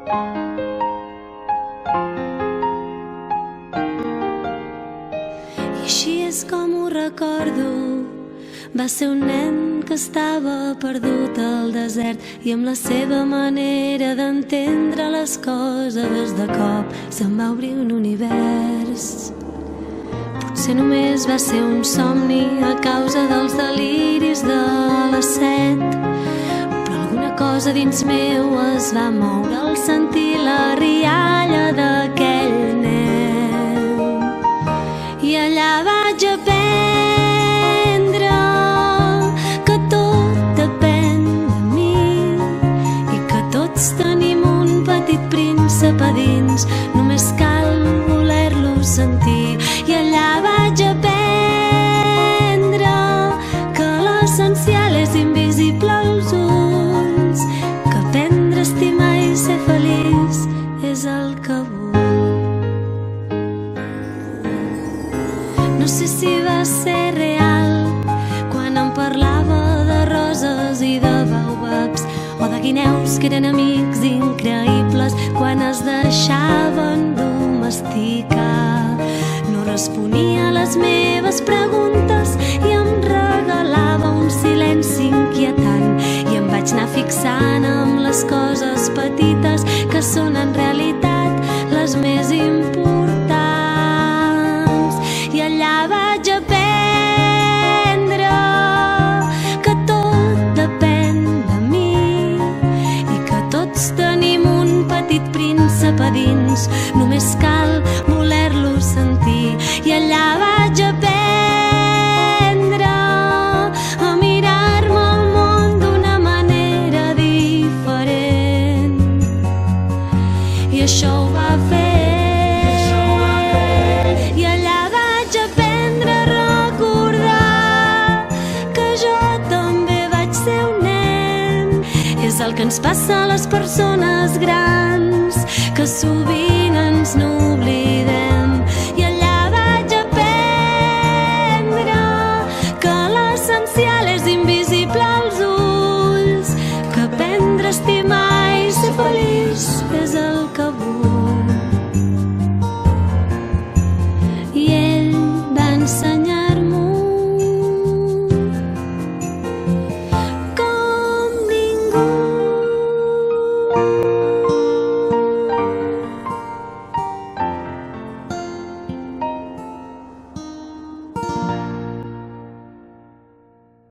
I així és com ho recordo. Va ser un nen que estava perdut al desert i amb la seva manera d'entendre les coses de cop se'n va obrir un univers. Potser només va ser un somni a causa dels deliris de les 7, però alguna cosa dins meu es va moure al sentir la rialla d'aquell nen. I allà vaig aprendre que tot depèn de mi i que tots tenim un petit príncep a dins, només cal voler-lo sentir. I allà vaig aprendre que l'essencial és invisible als ulls, que aprendre a estimar i ser feliç és el que vull. No sé si va ser real quan em parlava de roses i de baobabs o de guineus que eren amics increïbles quan es deixaven domesticar. No responia a les meves preguntes i em regalava un silenci inquietant i em vaig anar fixant amb les coses petites que són en realitat les més importants. I allà vaig aprendre que tot depèn de mi i que tots tenim un petit príncep a dins, només cal voler-lo sentir. I allà vaig aprendre a mirar-me el món d'una manera diferent. I això ho va fer. I allà vaig aprendre a recordar que jo també vaig ser un nen. És el que ens passa a les persones grans, que sovint ens n'oblidem.